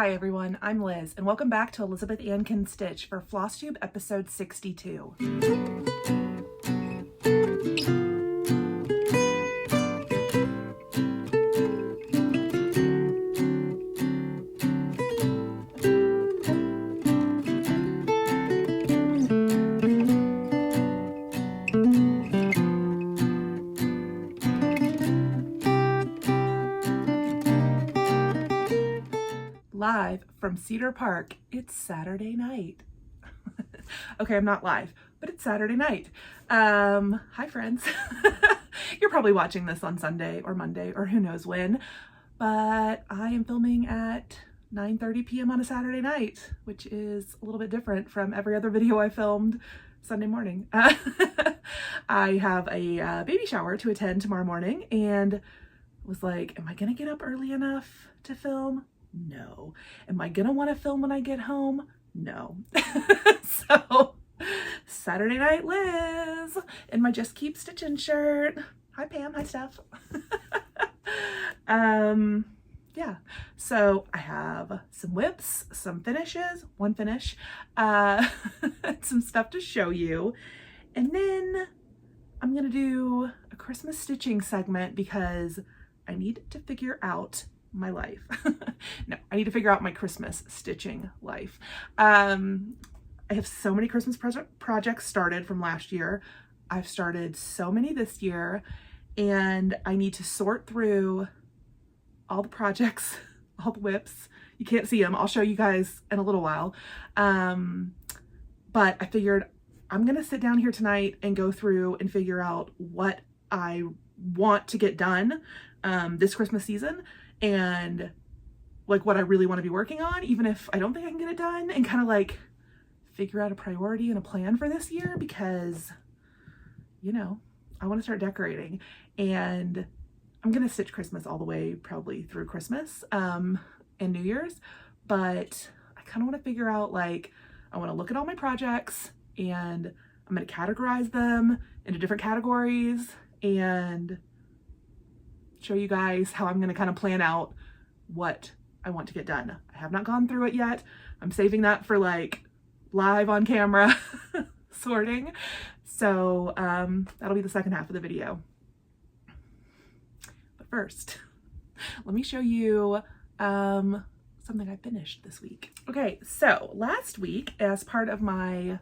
Hi everyone, I'm Liz, and welcome back to Elizabeth Ann Can Stitch for Flosstube episode 62. Live from Cedar Park, it's Saturday night. Okay, I'm not live, but it's Saturday night. Hi friends. You're probably watching this on Sunday or Monday or who knows when, but I am filming at 9:30 p.m. on a Saturday night, which is a little bit different from every other video I filmed Sunday morning. I have a baby shower to attend tomorrow morning and was like, am I gonna get up early enough to film? No. Am I gonna want to film when I get home? No. So Saturday night Liz in my Just Keep Stitching shirt. Hi Pam, hi Steph. Yeah, so I have some WIPs, some finishes, one finish, some stuff to show you, and then I'm gonna do a Christmas stitching segment because I need to figure out my life. No, I need to figure out my Christmas stitching life. I have so many Christmas projects started from last year. I've started so many this year, and I need to sort through all the projects, all the WIPs. You can't see them. I'll show you guys in a little while. But I figured I'm gonna sit down here tonight and go through and figure out what I want to get done this Christmas season, and like what I really want to be working on, even if I don't think I can get it done, and kind of like figure out a priority and a plan for this year, because, you know, I want to start decorating, and I'm going to stitch Christmas all the way probably through Christmas and New Year's, but I kind of want to figure out, like, I want to look at all my projects and I'm going to categorize them into different categories and show you guys how I'm going to kind of plan out what I want to get done. I have not gone through it yet. I'm saving that for like live on camera sorting. So that'll be the second half of the video. But first, let me show you something I finished this week. Okay, so last week, as part of my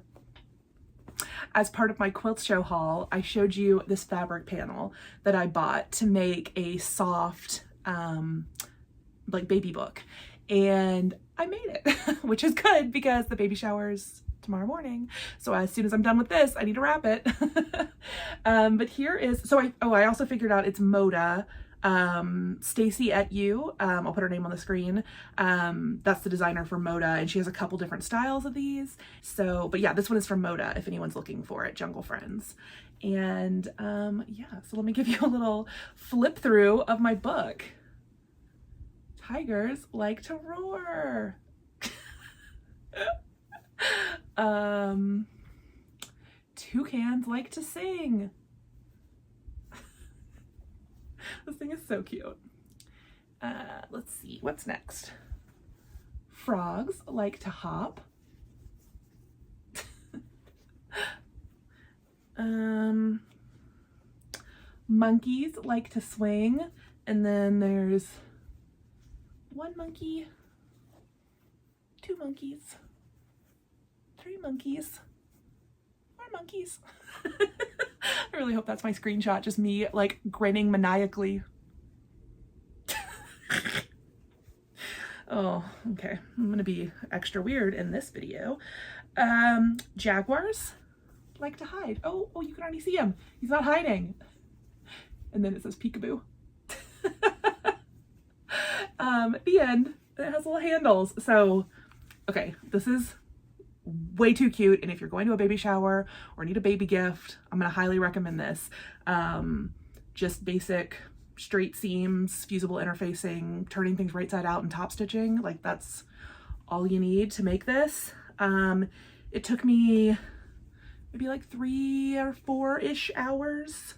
quilt show haul, I showed you this fabric panel that I bought to make a soft like baby book, and I made it, which is good because the baby shower's tomorrow morning. So as soon as I'm done with this, I need to wrap it. But here is, so I also figured out it's Moda, Stacy at You. I'll put her name on the screen. That's the designer for Moda, and she has a couple different styles of these. So, but yeah, this one is from Moda if anyone's looking for it, Jungle Friends. And yeah, so let me give you a little flip through of my book. Tigers like to roar. Toucans like to sing. This thing is so cute. Let's see, what's next? Frogs like to hop. Monkeys like to swing. And then there's one monkey, two monkeys, three monkeys, four monkeys. I really hope that's my screenshot, just me like grinning maniacally. Oh, okay. I'm gonna be extra weird in this video. Jaguars like to hide. Oh, you can already see him. He's not hiding. And then it says peekaboo. The end. It has little handles. So, okay, this is way too cute, and if you're going to a baby shower or need a baby gift, I'm gonna highly recommend this. Just basic straight seams, fusible interfacing, turning things right side out, and top stitching. Like, that's all you need to make this. It took me maybe like 3 or 4-ish hours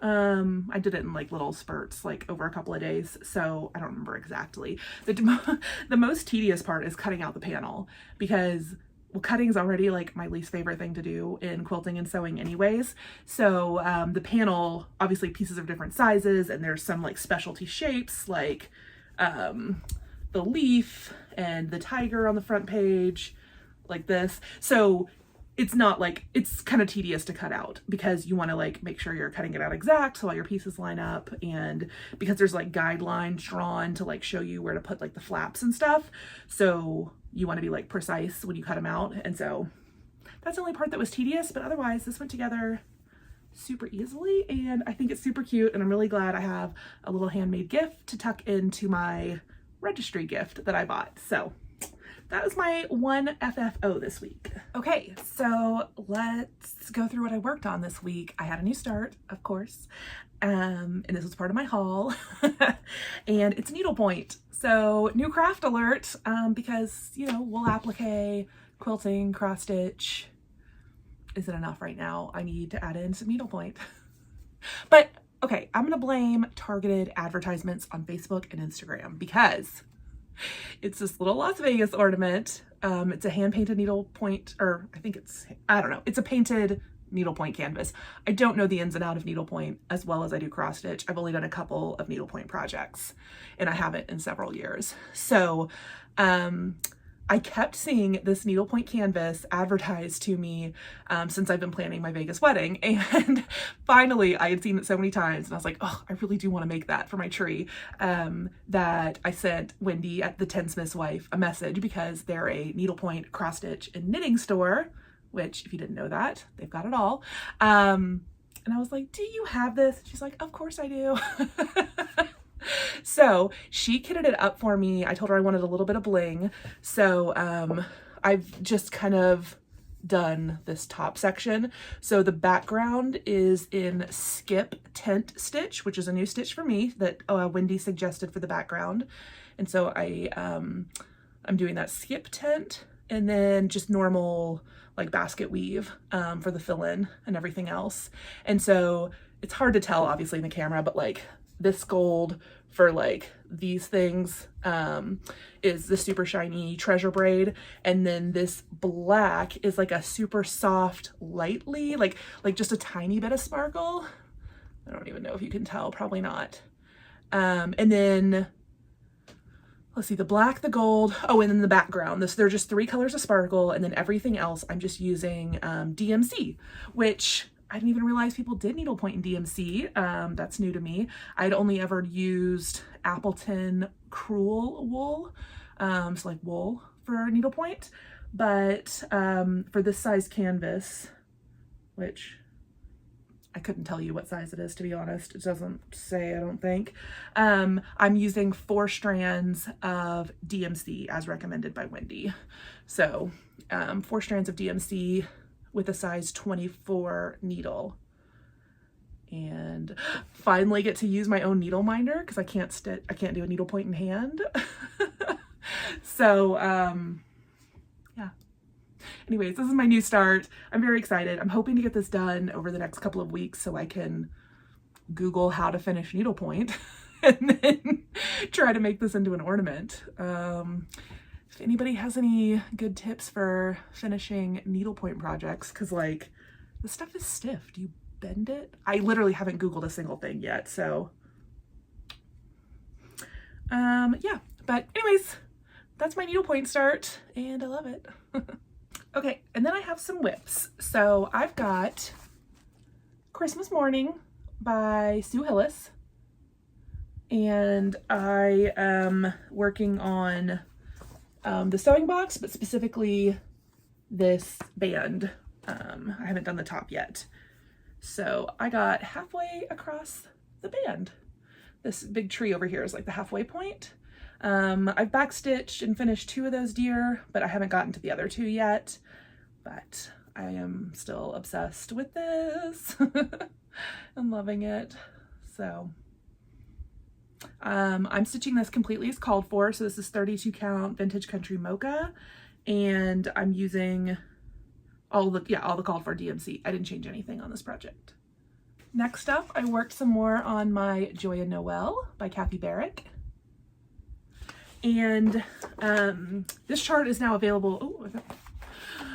I did it in like little spurts, like over a couple of days, so I don't remember exactly. The most tedious part is cutting out the panel, because well, cutting is already like my least favorite thing to do in quilting and sewing anyways. So the panel, obviously pieces of different sizes, and there's some like specialty shapes like the leaf and the tiger on the front page like this. So it's not like, it's kind of tedious to cut out, because you want to like make sure you're cutting it out exact so all your pieces line up, and because there's like guidelines drawn to like show you where to put like the flaps and stuff. So you want to be like precise when you cut them out. And so that's the only part that was tedious, but otherwise this went together super easily, and I think it's super cute, and I'm really glad I have a little handmade gift to tuck into my registry gift that I bought. So that was my one FFO this week. Okay, so let's go through what I worked on this week. I had a new start, of course, and this was part of my haul, and it's needlepoint. So new craft alert, because, you know, wool applique, quilting, cross stitch isn't enough right now. I need to add in some needlepoint. But okay, I'm gonna blame targeted advertisements on Facebook and Instagram, because it's this little Las Vegas ornament. It's a hand-painted needlepoint, or I think it's, I don't know, it's a painted needlepoint canvas. I don't know the ins and outs of needlepoint as well as I do cross stitch. I've only done a couple of needlepoint projects, and I haven't in several years. So I kept seeing this needlepoint canvas advertised to me since I've been planning my Vegas wedding, and finally I had seen it so many times, and I was like, oh, I really do want to make that for my tree, that I sent Wendy at the Tinsmith's Wife a message, because they're a needlepoint, cross stitch, and knitting store, which, if you didn't know that, they've got it all. And I was like, do you have this? She's like, of course I do. So she kitted it up for me. I told her I wanted a little bit of bling. So I've just kind of done this top section. So the background is in Skip Tent Stitch, which is a new stitch for me that Wendy suggested for the background. And so I'm doing that Skip Tent, and then just normal like basket weave for the fill-in and everything else. And so it's hard to tell obviously in the camera, but like this gold for like these things is the super shiny treasure braid, and then this black is like a super soft lightly like just a tiny bit of sparkle. I don't even know if you can tell, probably not. And then let's see, the black, the gold, oh, and then the background, they're just 3 colors of sparkle, and then everything else I'm just using DMC, which I didn't even realize people did needlepoint in DMC. That's new to me. I'd only ever used Appleton crewel wool, so like wool for needlepoint. But for this size canvas, which I couldn't tell you what size it is, to be honest. It doesn't say, I don't think. I'm using 4 strands of DMC as recommended by Wendy. So 4 strands of DMC with a size 24 needle, and finally get to use my own needle minder, because I can't do a needlepoint in hand. So yeah, anyways, this is my new start. I'm very excited. I'm hoping to get this done over the next couple of weeks so I can Google how to finish needlepoint and then try to make this into an ornament. If anybody has any good tips for finishing needlepoint projects, because like the stuff is stiff. Do you bend it? I literally haven't Googled a single thing yet, so yeah. But anyways, that's my needlepoint start, and I love it. Okay, and then I have some WIPs. So I've got Christmas Morning by Sue Hillis, and I am working on the sewing box, but specifically this band. I haven't done the top yet. So I got halfway across the band. This big tree over here is like the halfway point. I've backstitched and finished 2 of those deer, but I haven't gotten to the other 2 yet. But I am still obsessed with this. I'm loving it. So I'm stitching this completely as called for. So this is 32 count vintage country mocha, and I'm using all the called for DMC. I didn't change anything on this project. Next up, I worked some more on my Joy and Noel by Kathy Barrick. And this chart is now available.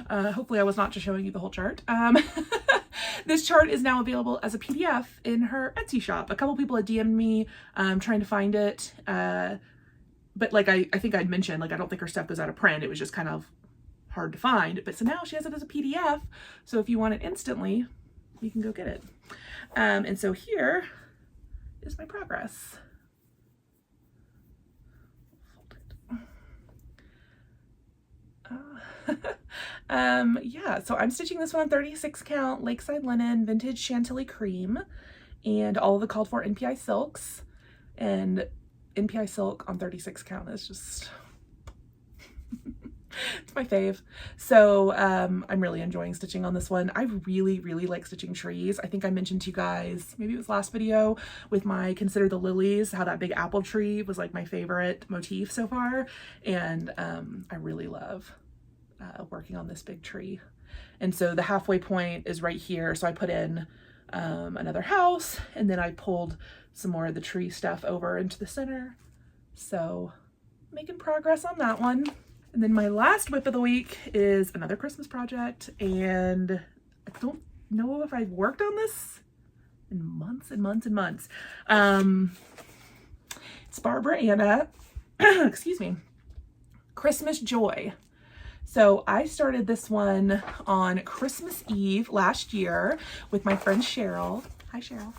Hopefully I was not just showing you the whole chart. This chart is now available as a PDF in her Etsy shop. A couple people had DM'd me trying to find it. But like I think I'd mentioned, like I don't think her stuff goes out of print. It was just kind of hard to find. But so now she has it as a PDF. So if you want it instantly, you can go get it. And so here is my progress. Yeah, so I'm stitching this one on 36 count Lakeside linen vintage Chantilly cream and all of the called for NPI silks, and NPI silk on 36 count is just it's my fave. So I'm really enjoying stitching on this one. I really like stitching trees. I think I mentioned to you guys, maybe it was last video, with my Consider the Lilies, how that big apple tree was like my favorite motif so far. And I really love working on this big tree. And so the halfway point is right here. So I put in another house, and then I pulled some more of the tree stuff over into the center. So making progress on that one. And then my last WIP of the week is another Christmas project, and I don't know if I've worked on this in months and months and months. It's Barbara Anna, excuse me, Christmas Joy. So I started this one on Christmas Eve last year with my friend Cheryl. Hi, Cheryl.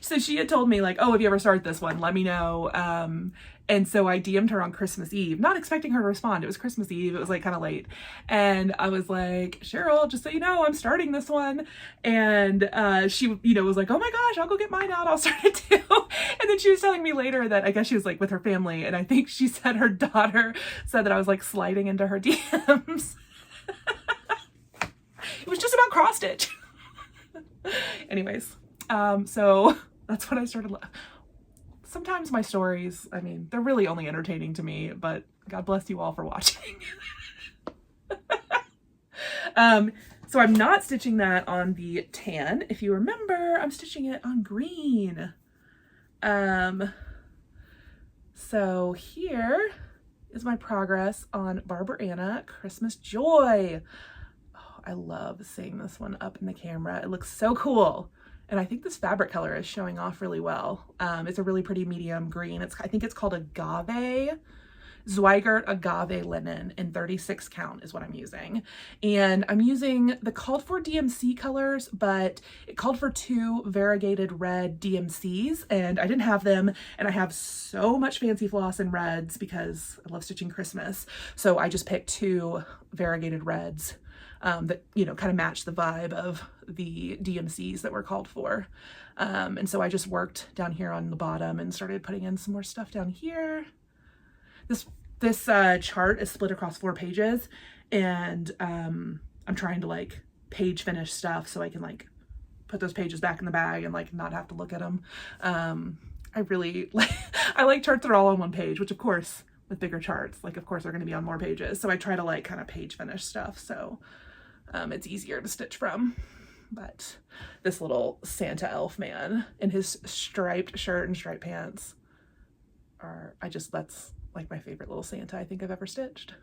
So she had told me like, oh, if you ever start this one, let me know. And so I DM'd her on Christmas Eve, not expecting her to respond. It was Christmas Eve. It was like kind of late. And I was like, Cheryl, just so you know, I'm starting this one. And she, you know, was like, oh my gosh, I'll go get mine out. I'll start it too. And then she was telling me later that I guess she was like with her family. And I think she said her daughter said that I was like sliding into her DMs. It was just about cross stitch. Anyways, so that's what I started. Sometimes my stories, I mean, they're really only entertaining to me, but God bless you all for watching. So I'm not stitching that on the tan. If you remember, I'm stitching it on green. So here is my progress on Barbara Anna Christmas Joy. Oh, I love seeing this one up in the camera. It looks so cool. And I think this fabric color is showing off really well. It's a really pretty medium green. I think it's called Agave, Zweigart Agave linen in 36 count is what I'm using. And I'm using the called for DMC colors, but it called for 2 variegated red DMCs, and I didn't have them. And I have so much fancy floss in reds because I love stitching Christmas. So I just picked 2 variegated reds that, you know, kind of match the vibe of the DMCs that were called for. And so I just worked down here on the bottom and started putting in some more stuff down here. This chart is split across 4 pages, and I'm trying to like page finish stuff so I can like put those pages back in the bag and like not have to look at them. I really I like charts that are all on one page, which of course with bigger charts, like of course they're going to be on more pages. So I try to like kind of page finish stuff so it's easier to stitch from. But this little Santa elf man in his striped shirt and striped pants that's like my favorite little Santa I think I've ever stitched.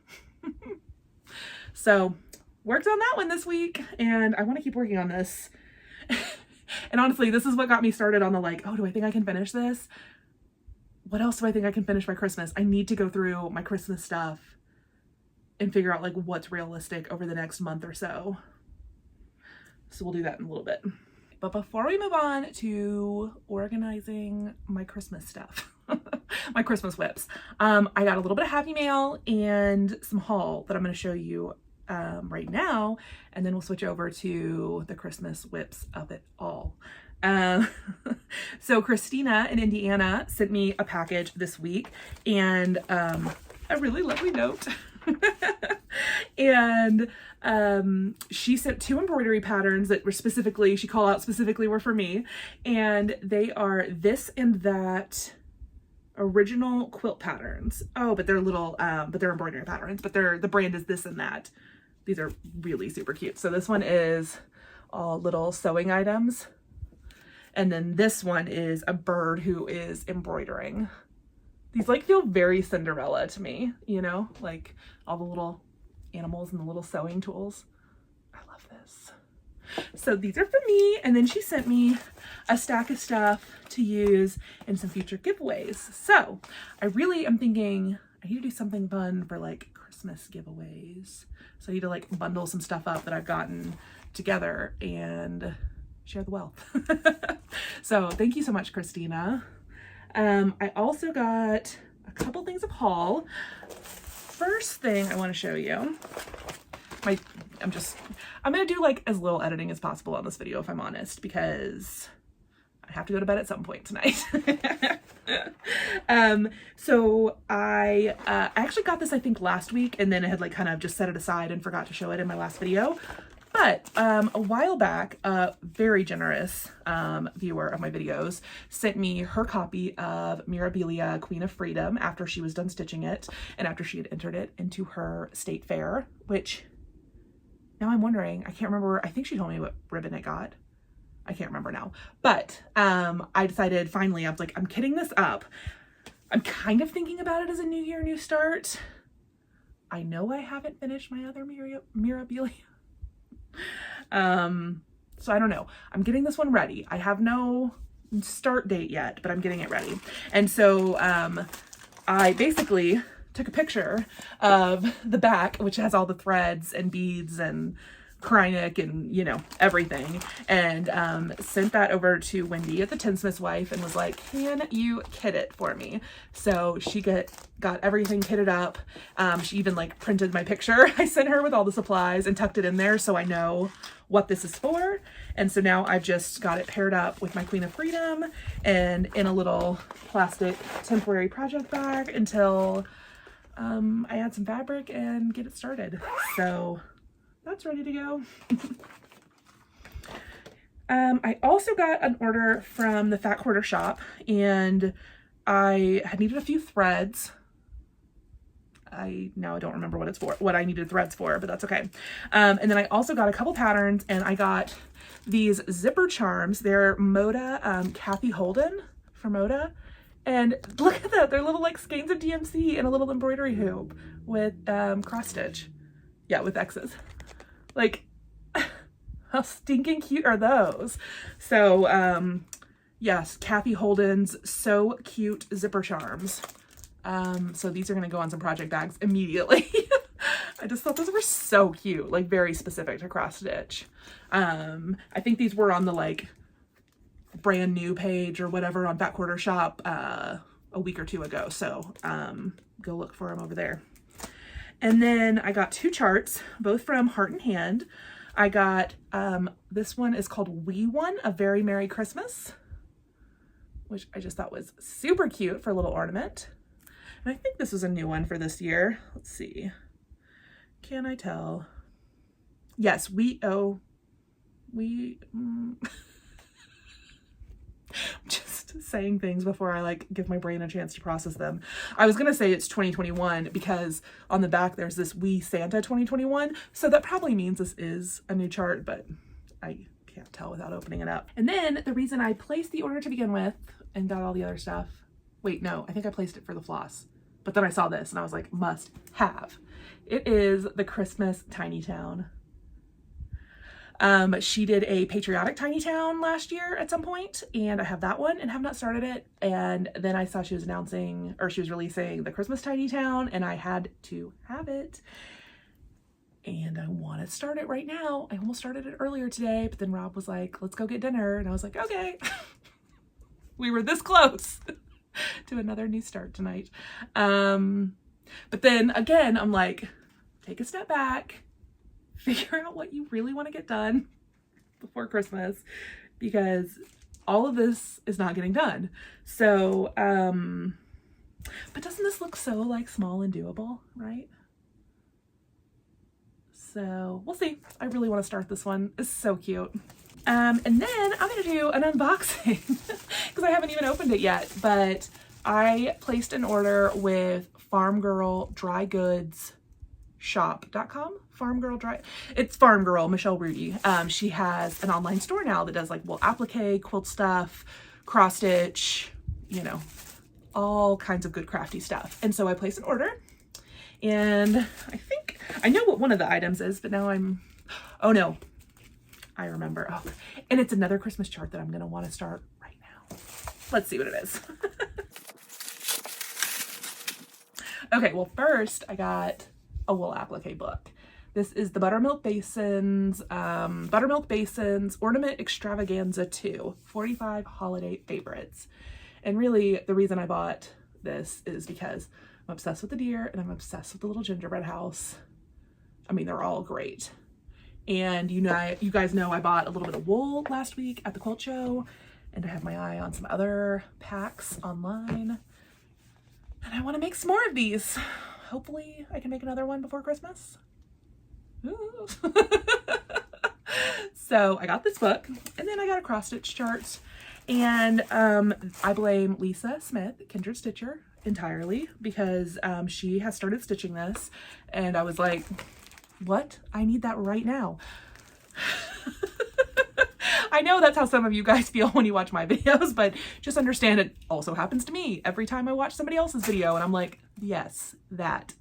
So worked on that one this week, and I want to keep working on this. And honestly, this is what got me started on the like, oh, do I think I can finish this? What else do I think I can finish by Christmas? I need to go through my Christmas stuff and figure out like what's realistic over the next month or so. So we'll do that in a little bit. But before we move on to organizing my Christmas stuff, my Christmas WIPs, I got a little bit of happy mail and some haul that I'm going to show you right now, and then we'll switch over to the Christmas WIPs of it all. So Christina in Indiana sent me a package this week, and a really lovely note. And she sent 2 embroidery patterns that were specifically, she called out specifically were for me, and they are this and that original quilt patterns. Oh, but they're little, but they're embroidery patterns, but the brand is this and that. These are really super cute. So this one is all little sewing items. And then this one is a bird who is embroidering. These like feel very Cinderella to me, you know, like all the little animals and the little sewing tools. I love this. So these are for me, and then she sent me a stack of stuff to use in some future giveaways. So I really am thinking I need to do something fun for like Christmas giveaways. So I need to like bundle some stuff up that I've gotten together and share the wealth. So thank you so much, Christina. I also got a couple things of haul. First thing I want to show you, I'm going to do like as little editing as possible on this video, if I'm honest, because I have to go to bed at some point tonight. So I actually got this, I think, last week, and then I had like kind of just set it aside and forgot to show it in my last video. But a while back, a very generous viewer of my videos sent me her copy of Mirabilia Queen of Freedom after she was done stitching it and after she had entered it into her state fair, which now I'm wondering, I can't remember, I think she told me what ribbon it got. I can't remember now. But I decided finally, I was like, I'm kitting this up. I'm kind of thinking about it as a new year, new start. I know I haven't finished my other Mirabilia. So I don't know. I'm getting this one ready. I have no start date yet, but I'm getting it ready. And so I basically took a picture of the back, which has all the threads and beads and Krynic and, you know, everything, and sent that over to Wendy at the Tinsmith's Wife and was like, can you kit it for me? So she got everything kitted up. She even like printed my picture I sent her with all the supplies and tucked it in there so I know what this is for. And so now I've just got it paired up with my Queen of Freedom and in a little plastic temporary project bag until I add some fabric and get it started. So that's ready to go. I also got an order from the Fat Quarter Shop, and I had needed a few threads. Now I don't remember what I needed threads for, but that's okay. And then I also got a couple patterns, and I got these zipper charms. They're Moda, Kathy Holden from Moda. And look at that, they're little like skeins of DMC and a little embroidery hoop with cross stitch. Yeah, with X's. Like, how stinking cute are those? So, yes, Kathy Holden's So Cute Zipper Charms. So these are going to go on some project bags immediately. I just thought those were so cute, like very specific to cross stitch. I think these were on the like brand new page or whatever on Fat Quarter Shop a week or two ago. So go look for them over there. And then I got two charts, both from Heart and Hand. I got, this one is called Wee One, A Very Merry Christmas, which I just thought was super cute for a little ornament. And I think this was a new one for this year. Let's see. Can I tell? Yes, just saying things before I like give my brain a chance to process them. I was gonna say it's 2021 because on the back there's this Wee Santa 2021, so that probably means this is a new chart, but I can't tell without opening it up. And then the reason I placed the order to begin with and got all the other stuff, wait, no, I think I placed it for the floss, but then I saw this and I was like, must have. It is the Christmas Tiny Town. She did a patriotic tiny town last year at some point, and I have that one and have not started it. And then I saw she was announcing, or she was releasing the Christmas tiny town, and I had to have it. And I want to start it right now. I almost started it earlier today, but then Rob was like, let's go get dinner. And I was like, okay. We were this close to another new start tonight. But then again, I'm like, take a step back. Figure out what you really want to get done before Christmas, because all of this is not getting done. So, but doesn't this look so like small and doable, right? So we'll see. I really want to start this one. It's so cute. And then I'm going to do an unboxing because I haven't even opened it yet, but I placed an order with Farm Girl Dry Goods shop.com, Farm Girl Dry. It's Farm Girl, Michelle Rudy. She has an online store now that does like wool applique, quilt stuff, cross stitch, you know, all kinds of good crafty stuff. And so I placed an order, and I think I know what one of the items is, but now oh no, I remember. Oh, and it's another Christmas chart that I'm going to want to start right now. Let's see what it is. Okay, well, first I got a wool applique book. This is the Buttermilk Basins Ornament Extravaganza 2, 45 Holiday Favorites. And really, the reason I bought this is because I'm obsessed with the deer and I'm obsessed with the little gingerbread house. I mean, they're all great. And you guys know I bought a little bit of wool last week at the quilt show, and I have my eye on some other packs online. And I want to make some more of these. Hopefully I can make another one before Christmas. Ooh. So I got this book, and then I got a cross stitch chart, and I blame Lisa Smith, Kindred Stitcher, entirely, because she has started stitching this, and I was like, what? I need that right now. I know that's how some of you guys feel when you watch my videos, but just understand it also happens to me every time I watch somebody else's video, and I'm like, yes,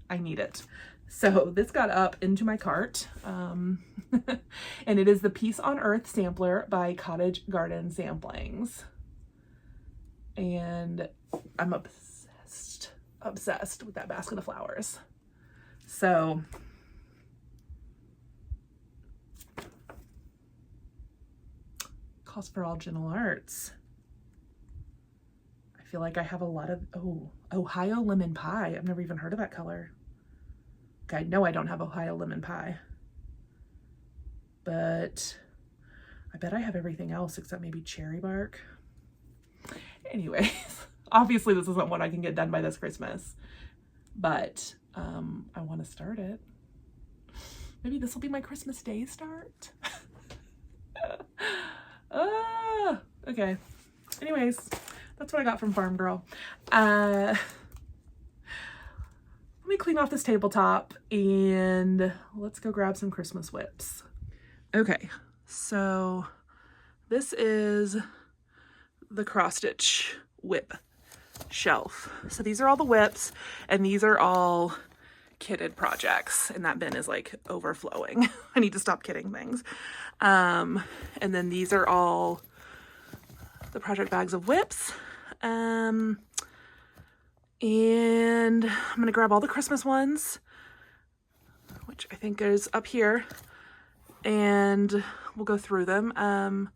I need it. So this got up into my cart, and it is the Peace on Earth sampler by Cottage Garden Samplings. And I'm obsessed with that basket of flowers. So calls for all gentle arts. I feel like I have a lot of, Ohio lemon pie. I've never even heard of that color. Okay, I know I don't have Ohio lemon pie, but I bet I have everything else except maybe cherry bark. Anyways, obviously this isn't what I can get done by this Christmas, but I want to start it. Maybe this will be my Christmas Day start. Okay. Anyways, that's what I got from Farm Girl. Let me clean off this tabletop and let's go grab some Christmas whips. Okay, so this is the cross stitch whip shelf. So these are all the whips, and these are all kitted projects, and that bin is like overflowing. I need to stop kidding things. And then these are all the project bags of whips. And I'm gonna grab all the Christmas ones, which I think is up here, and we'll go through them.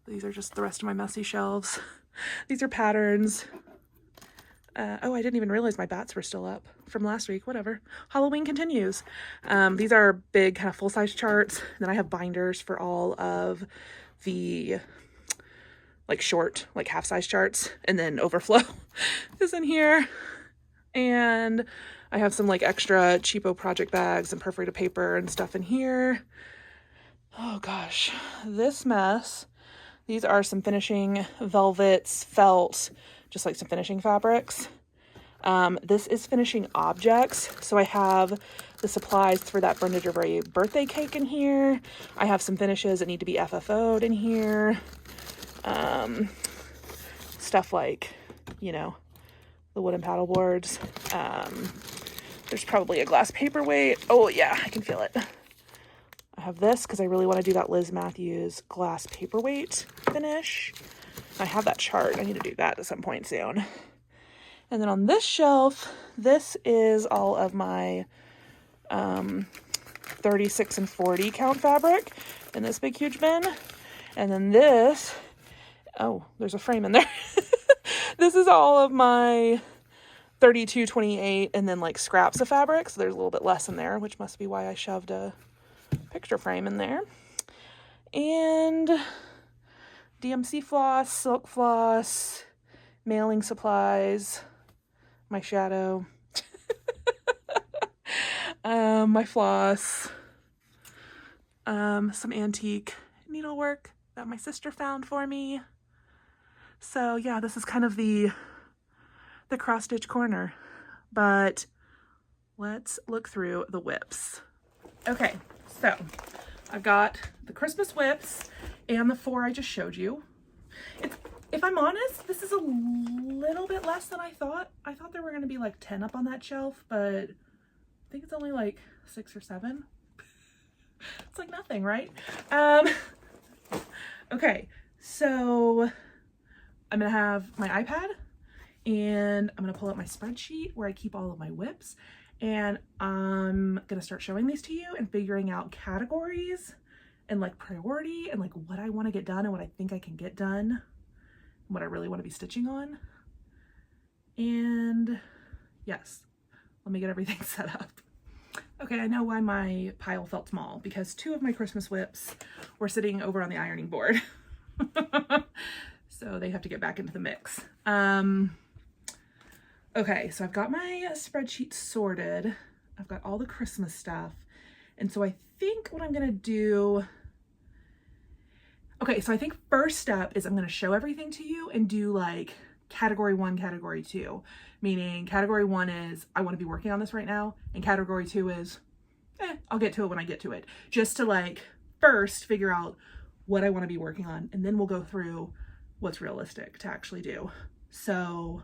These are just the rest of my messy shelves. These are patterns. Oh, I didn't even realize my bats were still up from last week. Whatever. Halloween continues. These are big kind of full-size charts. Then I have binders for all of the like short, like half-size charts, and then overflow is in here. And I have some like extra cheapo project bags and perforated paper and stuff in here. Oh gosh, this mess. These are some finishing velvets, felt, just like some finishing fabrics. This is finishing objects. So I have the supplies for that Brenda Gervais birthday cake in here. I have some finishes that need to be FFO'd in here. Stuff like, you know, the wooden paddle boards. There's probably a glass paperweight. Oh yeah, I can feel it. I have this because I really want to do that Liz Matthews glass paperweight finish. I have that chart. I need to do that at some point soon. And then on this shelf, this is all of my 36 and 40 count fabric in this big huge bin. And then this, oh, there's a frame in there. This is all of my 32, 28, and then like scraps of fabric. So there's a little bit less in there, which must be why I shoved a picture frame in there. And DMC floss, silk floss, mailing supplies, my shadow, my floss, some antique needlework that my sister found for me. So yeah, this is kind of the cross stitch corner, but let's look through the WIPs. Okay, so I've got the Christmas WIPs and the 4 I just showed you. If I'm honest, this is a little bit less than I thought. I thought there were going to be like 10 up on that shelf, but I think it's only like 6 or 7. It's like nothing, right? Okay, so I'm going to have my iPad and I'm going to pull up my spreadsheet where I keep all of my WIPs, and I'm going to start showing these to you and figuring out categories and like priority and like what I want to get done and what I think I can get done, what I really want to be stitching on. And yes, let me get everything set up. Okay, I know why my pile felt small, because 2 of my Christmas WIPs were sitting over on the ironing board. So they have to get back into the mix. Okay, so I've got my spreadsheet sorted. I've got all the Christmas stuff. And so I think what I'm gonna do, okay, so I think first step is I'm gonna show everything to you and do like category 1, category 2, meaning category 1 is I want to be working on this right now, and category 2 is I'll get to it when I get to it, just to like first figure out what I want to be working on, and then we'll go through what's realistic to actually do. So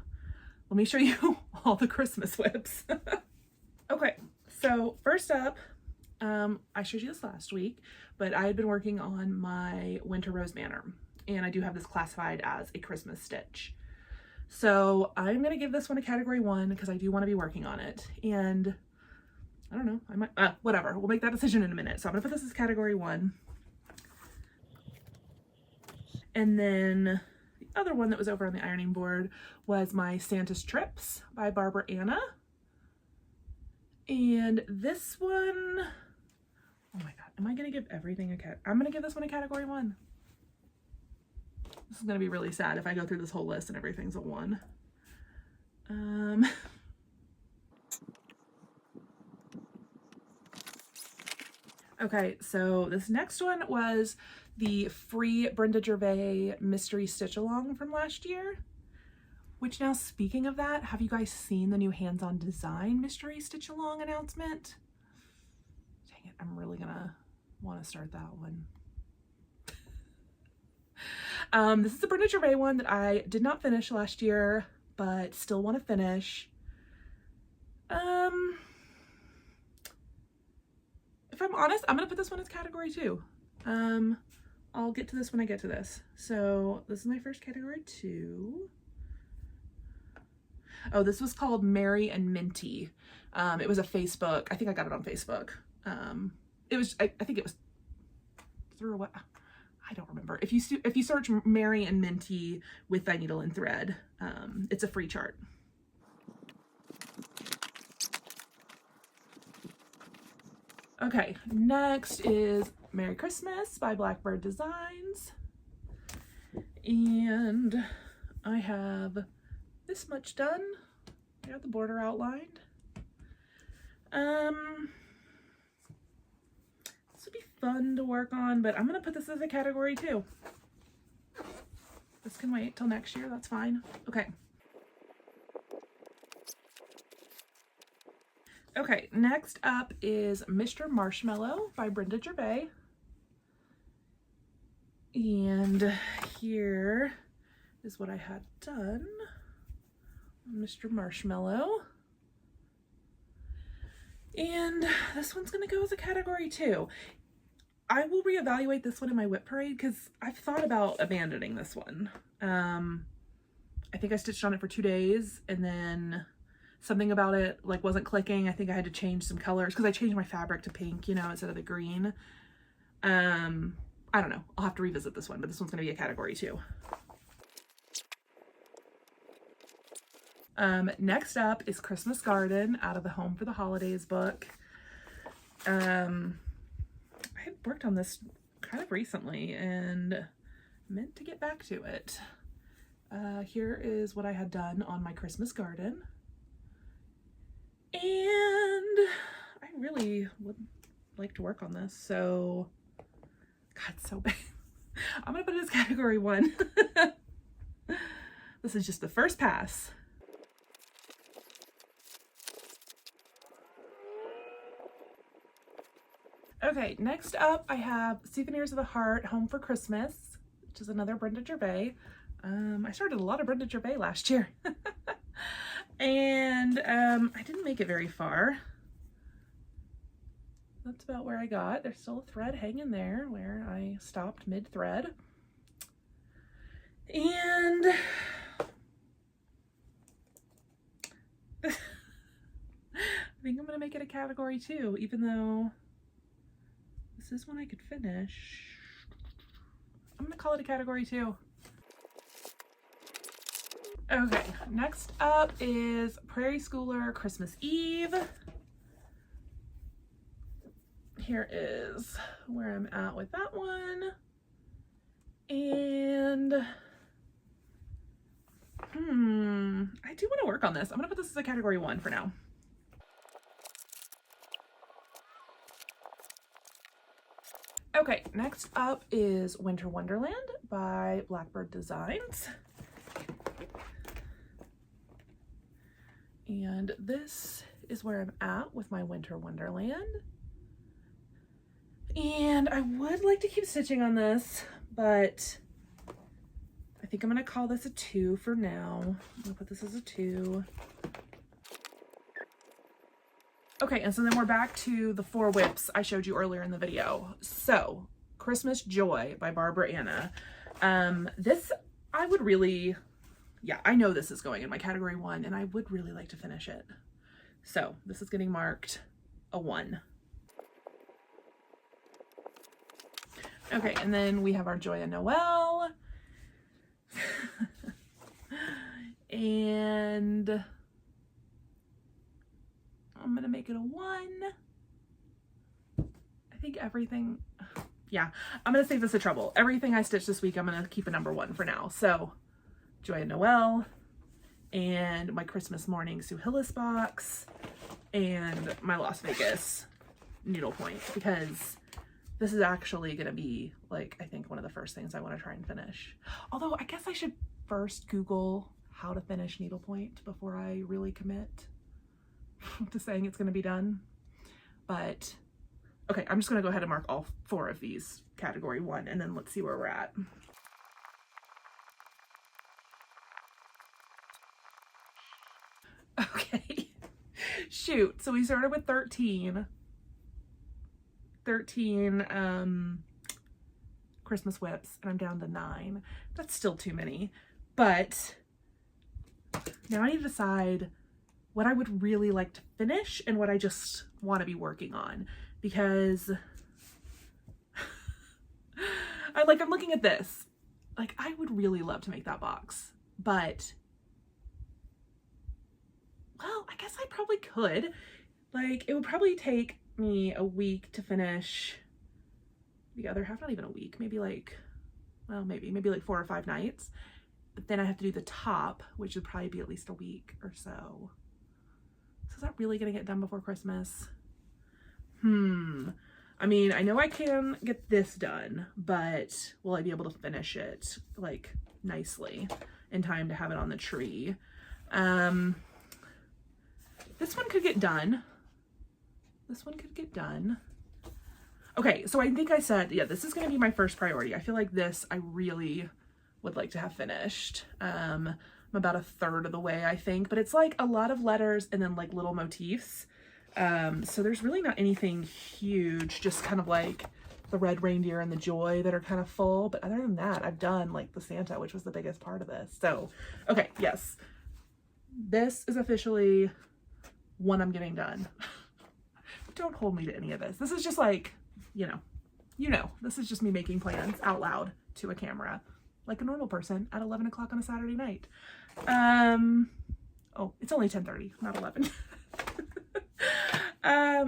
let me show you all the Christmas WIPs. Okay, so first up, I showed you this last week, but I had been working on my Winter Rose Manor, and I do have this classified as a Christmas stitch. So I'm going to give this one a category 1 because I do want to be working on it. And I don't know, I might, whatever. We'll make that decision in a minute. So I'm going to put this as category 1. And then the other one that was over on the ironing board was my Santa's Trips by Barbara Anna. And this one, oh my God, am I going to give everything a I'm going to give this one a category 1. This is going to be really sad if I go through this whole list and everything's a 1. Okay, so this next one was the free Brenda Gervais mystery stitch along from last year. Which now, speaking of that, have you guys seen the new hands-on design mystery stitch along announcement? Dang it, I'm really gonna want to start that one. This is the Brenda Gervais one that I did not finish last year, but still want to finish. If I'm honest, I'm gonna put this one as category 2. I'll get to this when I get to this. So this is my first category 2. Oh, this was called Mary and Minty. It was a Facebook, I think I got it on Facebook. It was, I think it was through what, I don't remember. If you search Mary and Minty with Thy Needle and Thread, it's a free chart. Okay, next is Merry Christmas by Blackbird Designs. And I have this much done. I got the border outlined. This would be fun to work on, but I'm gonna put this as a category 2. This can wait till next year, that's fine. Okay. Okay, next up is Mr. Marshmallow by Brenda Gervais. And here is what I had done. Mr. Marshmallow. And this one's gonna go as a category 2. I will reevaluate this one in my WIP parade because I've thought about abandoning this one. I think I stitched on it for 2 days and then something about it like wasn't clicking. I think I had to change some colors because I changed my fabric to pink, you know, instead of the green. I don't know. I'll have to revisit this one, but this one's gonna be a category 2. Next up is Christmas Garden out of the Home for the Holidays book. I had worked on this kind of recently and meant to get back to it. Here is what I had done on my Christmas garden. And I really would like to work on this, so God, so bad. I'm gonna put it as category 1. This is just the first pass. Okay, next up I have Souvenirs of the Heart, Home for Christmas, which is another Brenda Gervais. I started a lot of Brenda Gervais last year. And I didn't make it very far. That's about where I got. There's still a thread hanging there where I stopped mid-thread. And I think I'm gonna make it a category 2, even though this is one I could finish. I'm gonna call it a category 2. Okay, next up is Prairie Schooler Christmas Eve. Here is where I'm at with that one. And I do want to work on this. I'm gonna put this as a category 1 for now. Okay, next up is Winter Wonderland by Blackbird Designs. And this is where I'm at with my Winter Wonderland. And I would like to keep stitching on this, but I think I'm gonna call this a 2 for now. I'm gonna put this as a 2. Okay, and so then we're back to the 4 WIPs I showed you earlier in the video. So, Christmas Joy by Barbara Anna. This I would really, yeah, I know this is going in my category 1 and I would really like to finish it. So this is getting marked a 1. Okay, and then we have our Joya Noel. And I'm gonna make it a 1. I think everything, yeah, I'm gonna save this a trouble. Everything I stitched this week, I'm gonna keep a number 1 for now. So Joya Noel, and my Christmas Morning Sue Hillis box, and my Las Vegas needlepoint, because this is actually gonna be like, I think one of the first things I want to try and finish. Although I guess I should first Google how to finish needlepoint before I really commit to saying it's gonna be done. But okay, I'm just gonna go ahead and mark all 4 of these category 1, and then let's see where we're at. Okay, shoot, so we started with 13 Christmas WIPs, and I'm down to 9. That's still too many, but now I need to decide what I would really like to finish and what I just want to be working on, because I'm looking at this, like, I would really love to make that box, but well, I guess I probably could. Like, it would probably take me a week to finish the other half, not even a week, maybe like, well, maybe like 4 or 5 nights. But then I have to do the top, which would probably be at least a week or so. So is that really gonna get done before Christmas? I mean, I know I can get this done, but will I be able to finish it like nicely in time to have it on the tree? This one could get done. This one could get done. Okay, so I think I said, yeah, this is gonna be my first priority. I feel like this I really would like to have finished. I'm about a third of the way, I think, but it's like a lot of letters and then like little motifs. So there's really not anything huge, just kind of like the red reindeer and the joy that are kind of full. But other than that, I've done like the Santa, which was the biggest part of this. So, okay, yes, this is officially one I'm getting done. Don't hold me to any of this. This is just like, you know, this is just me making plans out loud to a camera, like a normal person at 11 o'clock on a Saturday night. Oh, it's only 10:30, not 11.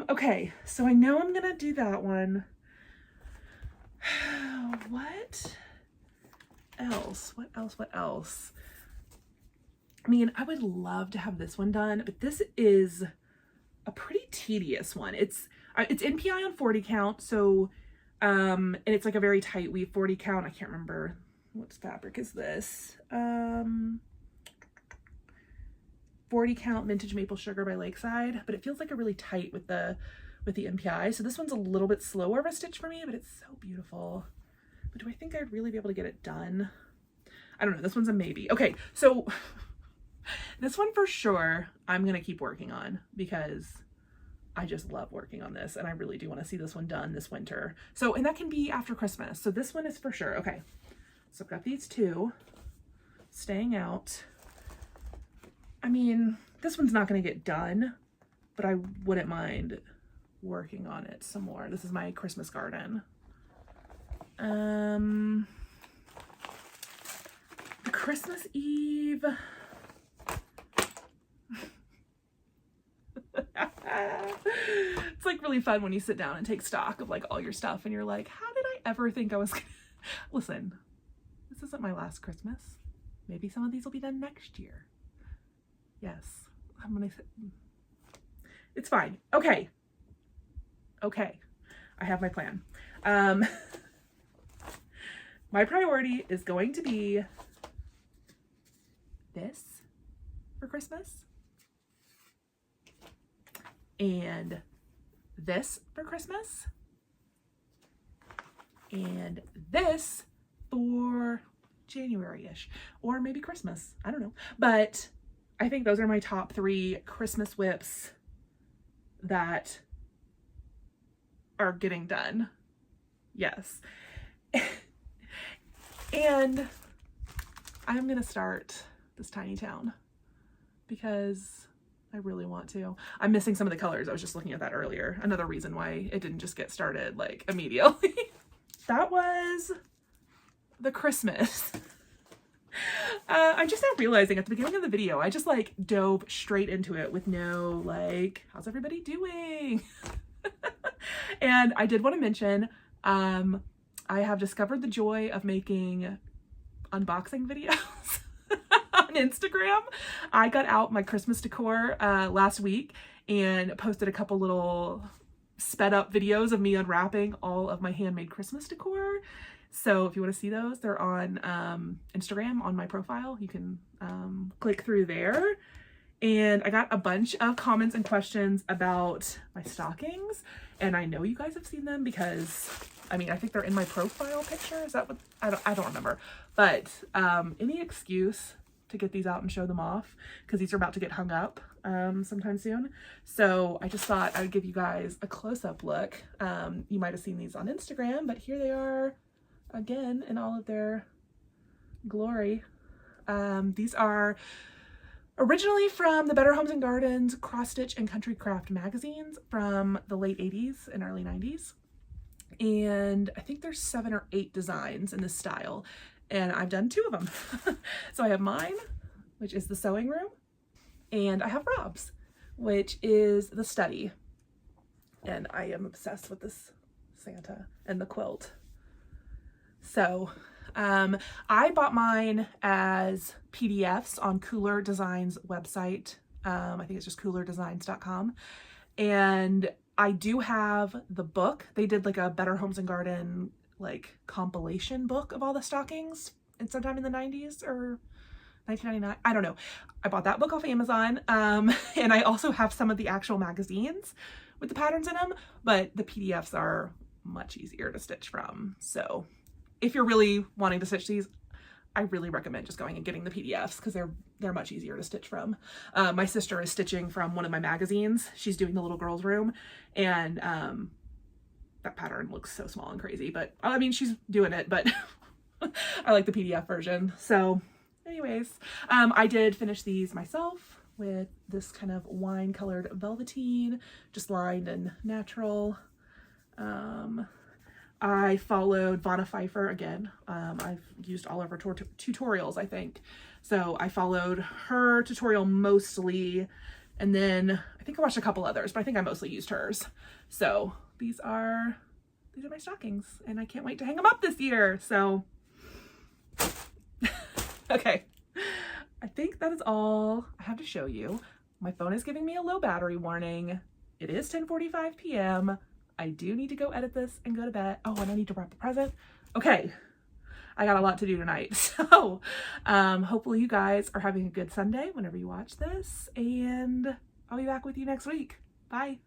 Okay, so I know I'm gonna do that one. What else? What else? I mean, I would love to have this one done, but this is a pretty tedious one. It's NPI on 40 count, so and it's like a very tight weave 40 count. I can't remember what fabric is this. 40 count vintage maple sugar by Lakeside, but it feels like a really tight with the with the MPI. So this one's a little bit slower of a stitch for me, but it's so beautiful. But do I think I'd really be able to get it done? I don't know. This one's a maybe. Okay, so this one for sure I'm going to keep working on because I just love working on this and I really do want to see this one done this winter. So, and that can be after Christmas. So this one is for sure. Okay, so I've got these two staying out. I mean, this one's not going to get done, but I wouldn't mind working on it some more. This is my Christmas garden. The Christmas Eve. It's like really fun when you sit down and take stock of like all your stuff and you're like, how did I ever think I was gonna... Listen, this isn't my last Christmas. Maybe some of these will be done next year. Yes, I'm gonna... It's fine. Okay. Okay. I have my plan. My priority is going to be this for Christmas and this for Christmas and this for January-ish or maybe Christmas. I don't know. But I think those are my top 3 Christmas WIPs that are getting done. Yes. And I'm gonna start this tiny town because I really want to. I'm missing some of the colors. I was just looking at that earlier. Another reason why it didn't just get started like immediately. That was the Christmas. I'm just now realizing at the beginning of the video, I just like dove straight into it with no like, how's everybody doing? And I did want to mention, I have discovered the joy of making unboxing videos on Instagram. I got out my Christmas decor last week and posted a couple little sped up videos of me unwrapping all of my handmade Christmas decor. So if you want to see those, they're on Instagram on my profile. You can click through there. And I got a bunch of comments and questions about my stockings. And I know you guys have seen them because, I mean, I think they're in my profile picture. Is that what? I don't remember. But any excuse to get these out and show them off because these are about to get hung up sometime soon. So I just thought I would give you guys a close-up look. You might have seen these on Instagram, but here they are again in all of their glory. These are originally from the Better Homes and Gardens Cross Stitch and Country Craft magazines from the late 80s and early 90s. And I think there's 7 or 8 designs in this style. And I've done 2 of them. So I have mine, which is the sewing room. And I have Rob's, which is the study. And I am obsessed with this Santa and the quilt. So I bought mine as PDFs on Cooler Designs website. I think it's just coolerdesigns.com. And I do have the book. They did like a Better Homes and Garden like compilation book of all the stockings and sometime in the 90s or 1999. I don't know. I bought that book off Amazon. And I also have some of the actual magazines with the patterns in them, but the PDFs are much easier to stitch from. So if you're really wanting to stitch these, I really recommend just going and getting the PDFs because they're much easier to stitch from. My sister is stitching from one of my magazines. She's doing the little girl's room, and that pattern looks so small and crazy, but I mean, she's doing it, but I like the PDF version. So anyways, I did finish these myself with this kind of wine colored velveteen, just lined and natural. I followed Vonna Pfeiffer again. I've used all of her tutorials, I think. So I followed her tutorial mostly, and then I think I watched a couple others, but I think I mostly used hers. So these are my stockings, and I can't wait to hang them up this year. So, okay. I think that is all I have to show you. My phone is giving me a low battery warning. It is 10:45 p.m. I do need to go edit this and go to bed. Oh, and I need to wrap the present. Okay, I got a lot to do tonight. So hopefully you guys are having a good Sunday whenever you watch this, and I'll be back with you next week. Bye.